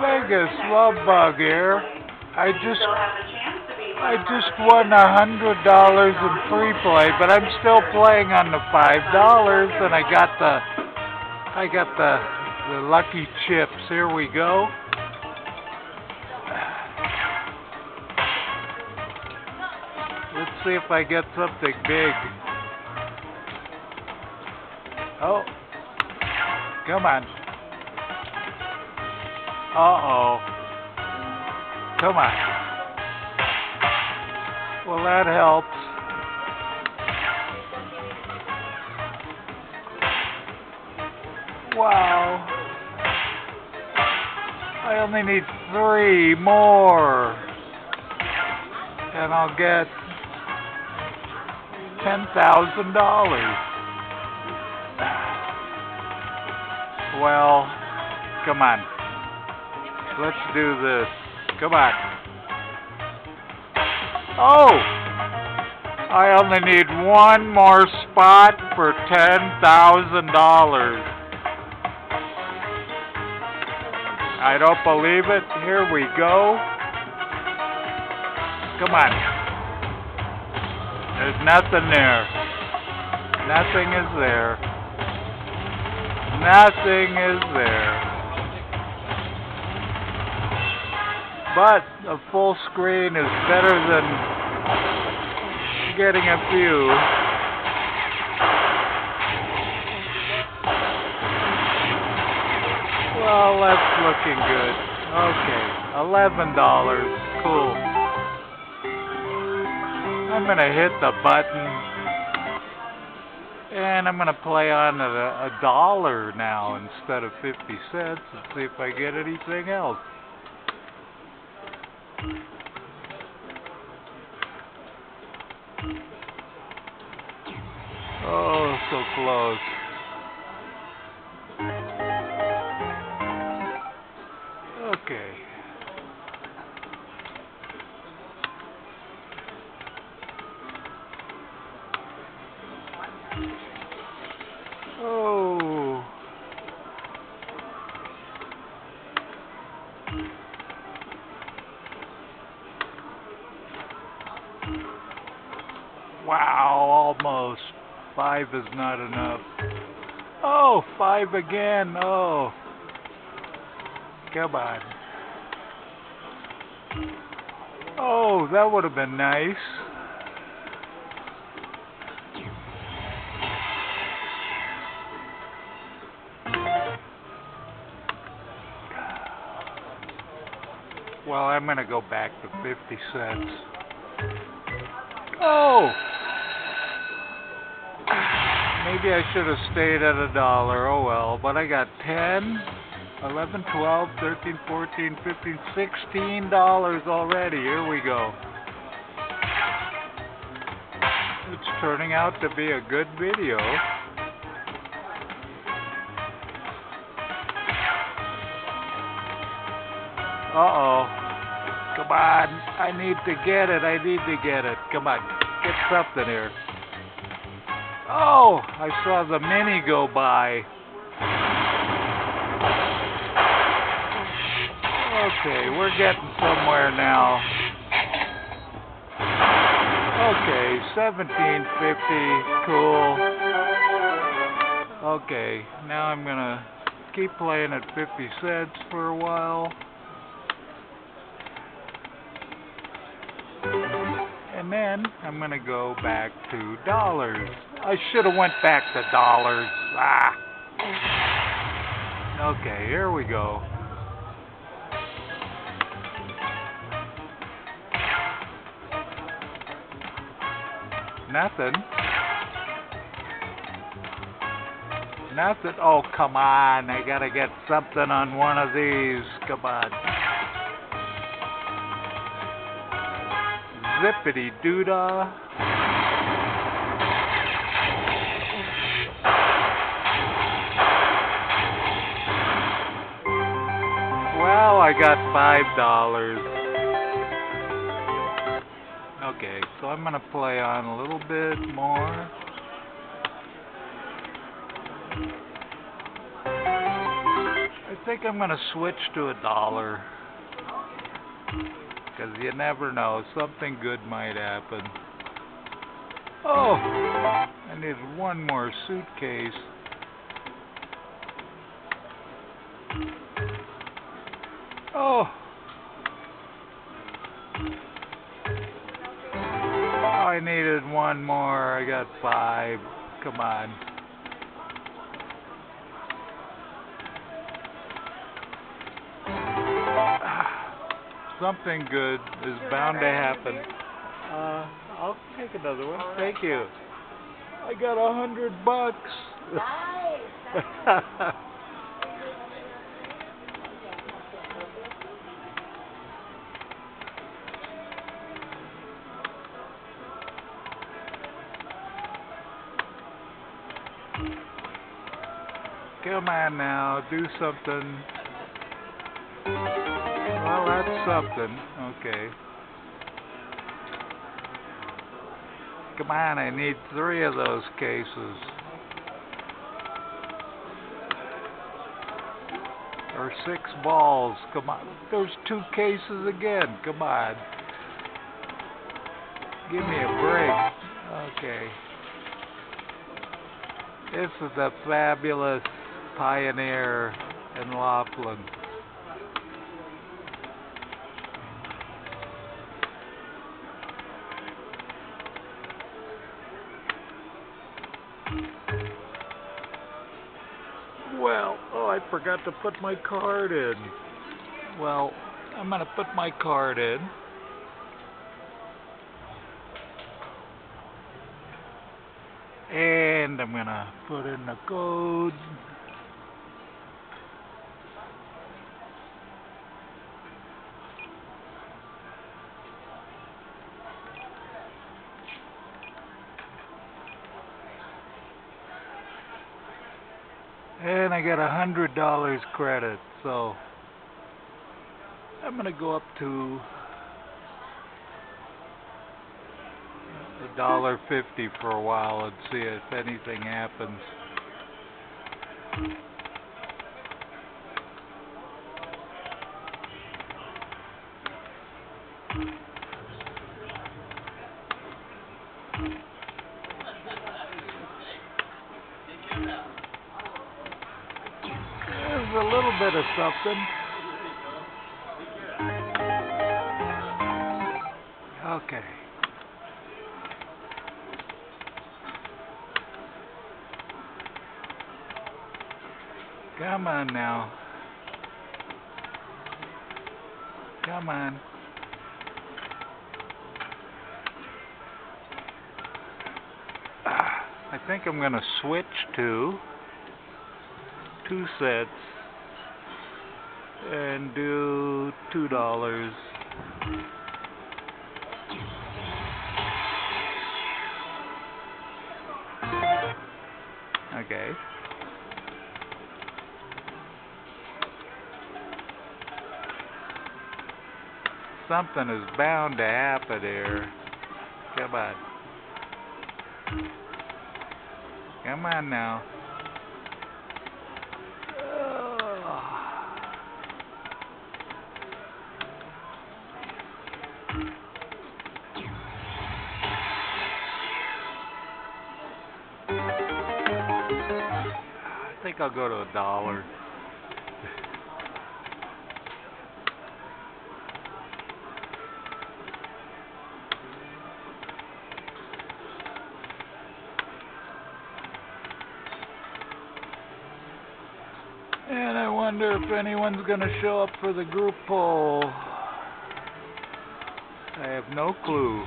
Vegas Love Bug here. I just won $100 in free play, but I'm still playing on the $5, and I got the lucky chips. Here we go. Let's see if I get something big. Oh, come on. Uh-oh. Come on. Well, that helps. Wow. I only need 3 more. And I'll get $10,000. Well, come on. Let's do this. Come on. Oh! I only need 1 more spot for $10,000. I don't believe it. Here we go. Come on. There's nothing there. Nothing is there. Nothing is there. But a full screen is better than getting a few. Well, that's looking good. Okay, $11. Cool. I'm gonna hit the button, and I'm gonna play on a dollar now instead of 50 cents and see if I get anything else. Oh, so close. Okay. Oh. Wow, almost. 5 is not enough. Oh, 5 again. Oh. Come on. Oh, that would have been nice. Well, I'm going to go back to 50 cents. Oh! Maybe I should have stayed at $1. Oh well, but I got 10, 11, 12, 13, 14, 15, $16 already. Here we go. It's turning out to be a good video. Uh-oh. Come on. I need to get it. I need to get it. Come on. Get something here. Oh, I saw the mini go by. Okay, we're getting somewhere now. Okay, $17.50. Cool. Okay, now I'm gonna keep playing at 50 cents for a while. And then I'm gonna go back to dollars. I should have went back to dollars. Ah. Okay, here we go. Nothing. Nothing. Oh, come on. I gotta get something on one of these. Come on. Zippity doodah. Well, I got $5. Okay, so I'm gonna play on a little bit more. I think I'm going to switch to $1. Because you never know. Something good might happen. Oh! I need one more suitcase. Oh! I needed one more. I got 5. Come on. Something good is bound to happen. I'll take another one. Thank you. I got $100. Nice. Come on now, do something. Well, that's something. Okay. Come on, I need 3 of those cases. Or 6 balls. Come on. There's 2 cases again. Come on. Give me a break. Okay. This is the fabulous Pioneer in Laughlin. Well, I forgot to put my card in. Well, I'm going to put my card in. And I'm going to put in the code. And I got $100 credit, so I'm going to go up to $1.50 for a while and see if anything happens. There's a little bit of something. Okay. Come on now. Come on. I think I'm going to switch to 2 sets and do $2. Okay. Something is bound to happen here. Come on. Come on now. I think I'll go to $1. And I wonder if anyone's going to show up for the group poll. I have no clue.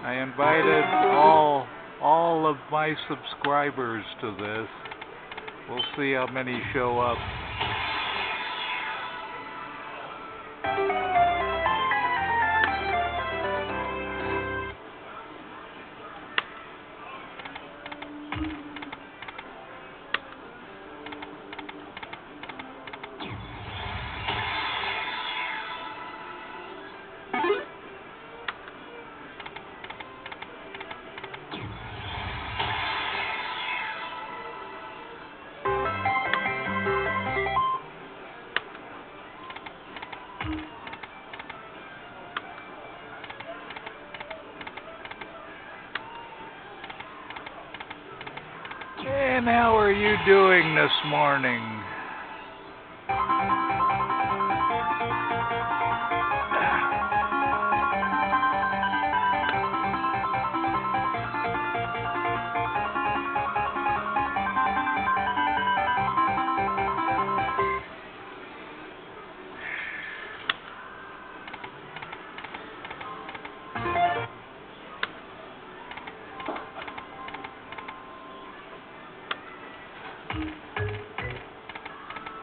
I invited all of my subscribers to this. We'll see how many show up. And how are you doing this morning?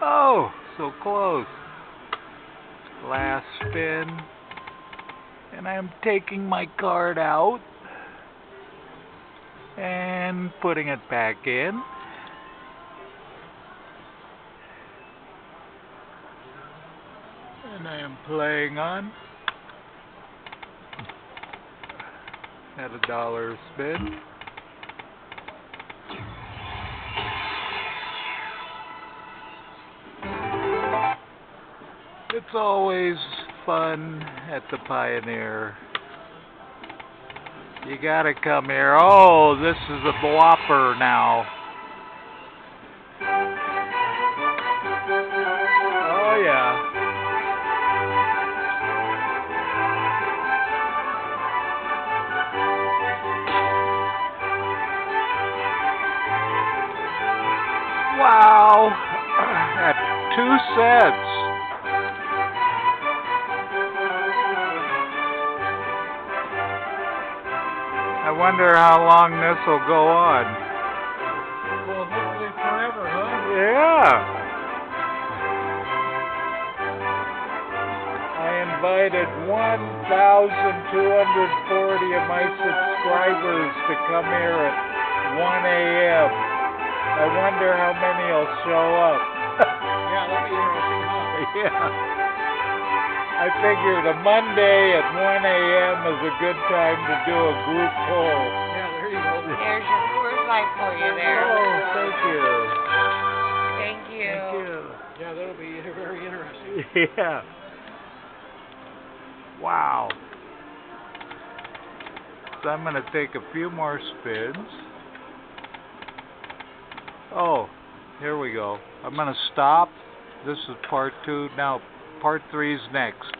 Oh, so close. Last spin. And I'm taking my card out and putting it back in. And I am playing on at $1 spin. It's always fun at the Pioneer. You gotta come here. Oh, this is a whopper now. Oh yeah. Wow. At 2 cents. I wonder how long this will go on. Well, hopefully forever, huh? Yeah. I invited 1,240 of my subscribers to come here at 1 a.m. I wonder how many will show up. Yeah, that'll be interesting, huh? Yeah. I figured a Monday at 1 a.m. is a good time to do a group poll. Yeah, there you go. There's your Coors Light for you there. Oh, thank you. Thank you. Thank you. Yeah, that'll be very interesting. Yeah. Wow. So I'm going to take a few more spins. Oh, here we go. I'm going to stop. This is part 2. Now, part 3 is next.